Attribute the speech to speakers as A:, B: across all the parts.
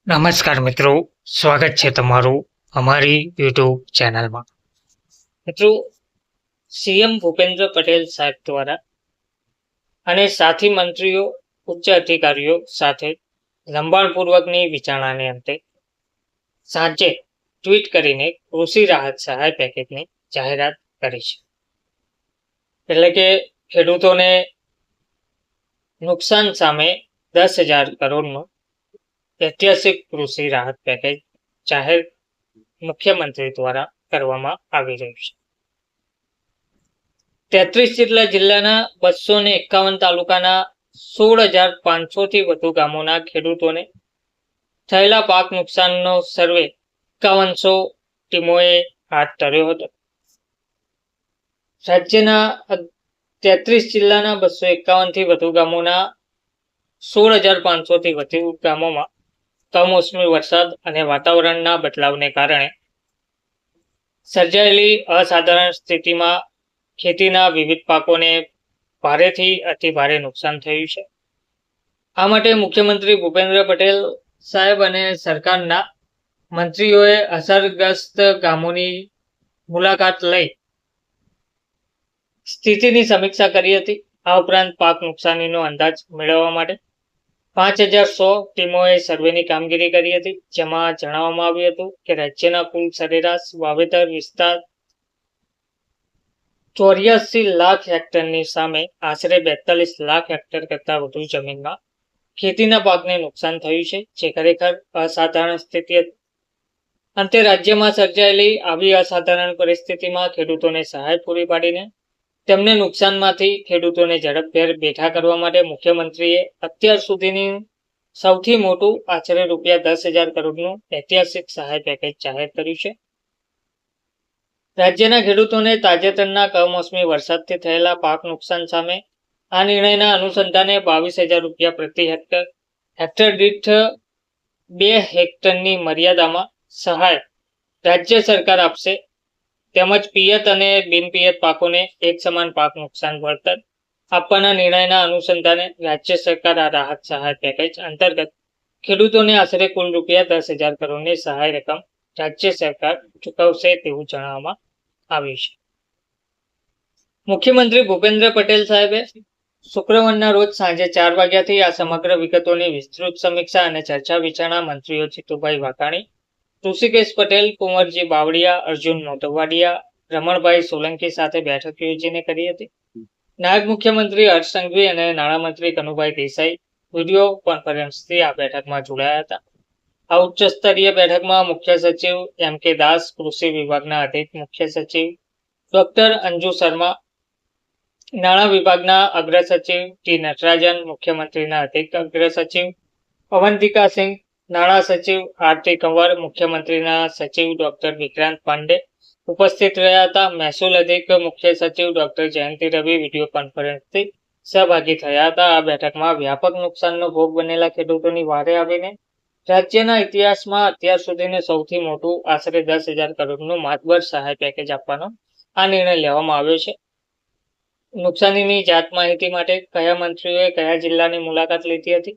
A: નમસ્કાર મિત્રો, સ્વાગત છે તમારું અમારી યુટ્યુબ ચેનલમાં. મિત્રો, સીએમ ભૂપેન્દ્ર પટેલ સાહેબ દ્વારા અને સાથી મંત્રીઓ, ઉચ્ચ અધિકારીઓ સાથે લંબાણપૂર્વકની વિચારણાને અંતે સાંજે ટ્વીટ કરીને કૃષિ રાહત સહાય પેકેજની જાહેરાત કરી છે. એટલે કે ખેડૂતોને નુકસાન સામે 10,000 કરોડનું ઐતિહાસિક કૃષિ રાહત પેકેજ જાહેર મુખ્યમંત્રી દ્વારા કરવામાં આવી રહ્યું છે. 33 જેટલા જિલ્લાના 251 તાલુકાના 16,500થી વધુ ગામોના ખેડૂતોને થયેલા પાક નુકસાનનો સર્વે 5100 ટીમોએ હાથ ધર્યો હતો. રાજ્યના 33 જિલ્લાના 251થી વધુ ગામોના 16,500થી વધુ ગામોમાં કમોસમી વરસાદ અને વાતાવરણના બદલાવને કારણે સર્જાયેલી અસાધારણ સ્થિતિમાં ખેતીના વિવિધ પાકોને ભારેથી અતિભારે નુકસાન થયું છે. આ માટે મુખ્યમંત્રી ભૂપેન્દ્ર પટેલ સાહેબ અને સરકારના મંત્રીઓએ અસરગ્રસ્ત ગામોની મુલાકાત લઈ સ્થિતિની સમીક્ષા કરી હતી. આ ઉપરાંત પાક નુકસાનીનો અંદાજ મેળવવા માટે 5,100 ટીમોએ સર્વેની કામગીરી કરી હતી, જેમાં જણાવવામાં આવ્યું હતું કે રાજ્યના કુલ સરેરાશ વાવેતર વિસ્તાર 84 લાખ હેક્ટરની સામે આશરે 42 લાખ હેક્ટર કરતાં વધુ જમીનમાં ખેતીના પાકને નુકસાન થયું છે, જે ખરેખર અસાધારણ સ્થિતિ હતી. અંતે રાજ્યમાં સર્જાયેલી આવી અસાધારણ પરિસ્થિતિમાં ખેડૂતોને સહાય પૂરી પાડીને તેમને નુકસાનમાંથી ખેડૂતોને ઝડપભેર બેઠા કરવા માટે મુખ્યમંત્રીએ અત્યાર સુધીની સૌથી મોટું આશરે ₹10,000 કરોડનું ઐતિહાસિક સહાય પેકેજ જાહેર કર્યું છે. રાજ્યના ખેડૂતોને તાજેતરના કમોસમી વરસાદથી થયેલા પાક નુકસાન સામે આ નિર્ણયના અનુસંધાને ₹22,000 પ્રતિ હેક્ટર દીઠ 2 હેક્ટરની મર્યાદામાં સહાય રાજ્ય સરકાર આપશે, તેમજ પિયત અને બિનપિયત પાકોને એક સમાન પાક નુકસાન વળતર આપવાના નિર્ણયના અનુસંધાને રાજ્ય સરકાર આ રાહત સહાય પેકેજ અંતર્ગત ખેડૂતોને આશરે કુલ ₹10,000 કરોડની સહાય રકમ રાજ્ય સરકાર ચૂકવશે તેવું જણાવવામાં આવ્યું છે. મુખ્યમંત્રી ભૂપેન્દ્ર પટેલ સાહેબે શુક્રવારના રોજ સાંજે 4 વાગ્યાથી આ સમગ્ર વિગતોની વિસ્તૃત સમીક્ષા અને ચર્ચા વિચારણા મંત્રીઓ જીતુભાઈ વાઘાણી, ઋષિકેશ પટેલ, કુંવરજી બાવળિયા, અર્જુન મોઢવાડિયા, રમણભાઈ સોલંકી સાથે બેઠક યોજીને કરી હતી. નાયબ મુખ્યમંત્રી હર્ષ સંઘવી અને નાણામંત્રી કનુભાઈ દેસાઈ વિડીયો કોન્ફરન્સથી આ બેઠકમાં જોડાયા હતા. આ ઉચ્ચ સ્તરીય બેઠકમાં મુખ્ય સચિવ M.K. દાસ, કૃષિ વિભાગના અધિક મુખ્ય સચિવ ડોક્ટર અંજુ શર્મા, નાણાં વિભાગના અગ્ર સચિવ ટી નટરાજન, મુખ્યમંત્રીના અધિક અગ્ર સચિવ અવંતિકા સિંહ, નાણાં સચિવ આરતી કંવર, મુખ્યમંત્રીના સચિવ ડોક્ટર વિક્રાંત પાંડે ઉપસ્થિત રહ્યા હતા. મહેસૂલ અધિક મુખ્ય સચિવ ડોક્ટર જયંતિ રવિ વિડીયો કોન્ફરન્સથી સહભાગી થયા હતા. આ બેઠકમાં વ્યાપક નુકસાનનો ભોગ બનેલા ખેડૂતોની વારે આવીને રાજ્યના ઇતિહાસમાં અત્યાર સુધીનું સૌથી મોટું આશરે 10,000 કરોડનું માતબર સહાય પેકેજ આપવાનો આ નિર્ણય લેવામાં આવ્યો છે. નુકસાનીની જાત માહિતી માટે કયા મંત્રીઓએ કયા જિલ્લાની મુલાકાત લીધી હતી?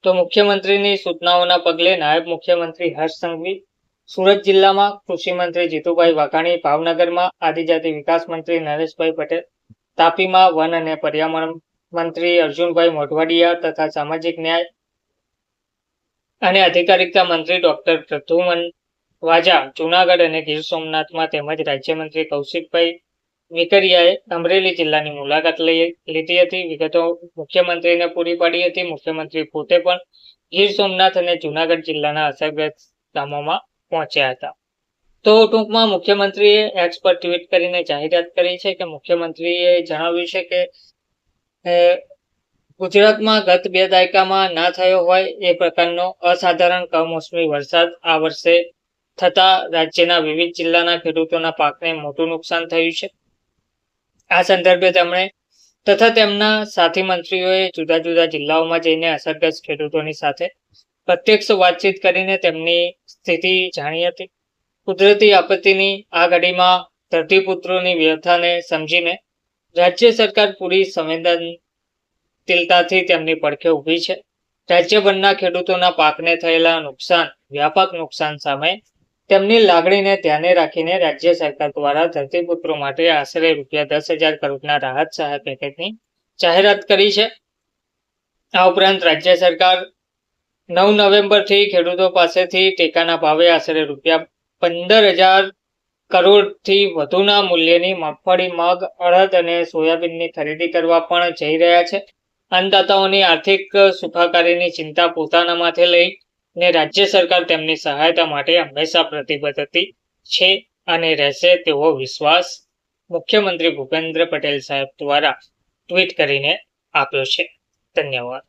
A: તો મુખ્યમંત્રીની સૂચનાઓના પગલે નાયબ મુખ્યમંત્રી હર્ષ સંઘવી સુરત જિલ્લામાં, કૃષિ મંત્રી જીતુભાઈ વાઘાણી ભાવનગરમાં, આદિજાતિ વિકાસ મંત્રી નરેશભાઈ પટેલ તાપીમાં, વન અને પર્યાવરણ મંત્રી અર્જુનભાઈ મોઢવાડિયા તથા સામાજિક ન્યાય અને અધિકારિતા મંત્રી ડોક્ટર પ્રદ્યુમન વાજા જૂનાગઢ અને ગીર સોમનાથમાં, તેમજ રાજ્યમંત્રી કૌશિકભાઈ વિકરિયાએ અમરેલી જિલ્લાની મુલાકાત લીધી હતી. વિગતો મુખ્યમંત્રીને પૂરી પાડી હતી. મુખ્યમંત્રી પોતે પણ ગીર સોમનાથ અને જૂનાગઢ જિલ્લાના અસરગ્રસ્ત ગામોમાં પહોંચ્યા હતા. તો ટૂંકમાં મુખ્યમંત્રીએ એક્સ પર ટ્વીટ કરીને જાહેરાત કરી છે કે મુખ્યમંત્રીએ જણાવ્યું છે કે ગુજરાતમાં ગત 2 દાયકામાં ના થયો હોય એ પ્રકારનો અસાધારણ કમોસમી વરસાદ આ વર્ષે થતા રાજ્યના વિવિધ જિલ્લાના ખેડૂતોના પાકને મોટું નુકસાન થયું છે. આ સંદર્ભે તેમણે તથા તેમના સાથી મંત્રીઓએ જુદા જુદા જિલ્લાઓમાં જઈને અસરગ્રસ્ત ખેડૂતોની સાથે પ્રત્યક્ષ વાતચીત કરીને તેમની સ્થિતિ જાણી હતી. કુદરતી આપત્તિની આ ઘડીમાં ધરતીપુત્રોની વ્યથાને સમજીને રાજ્ય સરકાર પૂરી સંવેદનશીલતાથી તેમની પડખે ઊભી છે. રાજ્યભરના ખેડૂતોના પાકને થયેલા વ્યાપક નુકસાન સામે તેમની લાગણીને ધ્યાને રાખીને રાજ્ય સરકાર દ્વારા ધરતીપુત્રો માટે આશરે ₹10,000 કરોડના રાહત સહાય પેકેજની જાહેરાત કરી છે. આ ઉપરાંત રાજ્ય સરકાર 9 નવેમ્બરથી ખેડૂતો પાસેથી ટેકાના ભાવે આશરે ₹15,000 કરોડથી વધુના મૂલ્યની મગફળી, મગ, અડદ અને સોયાબીનની ખરીદી કરવા પણ જઈ રહ્યા છે. અન્નદાતાઓની આર્થિક સુખાકારીની ચિંતા પોતાના માથે લઈને રાજ્ય સરકાર તેમની સહાયતા માટે હંમેશા પ્રતિબદ્ધ છે અને રહેશે તેવો વિશ્વાસ મુખ્યમંત્રી ભૂપેન્દ્ર પટેલ સાહેબ દ્વારા ટ્વીટ કરીને આપ્યો છે. ધન્યવાદ.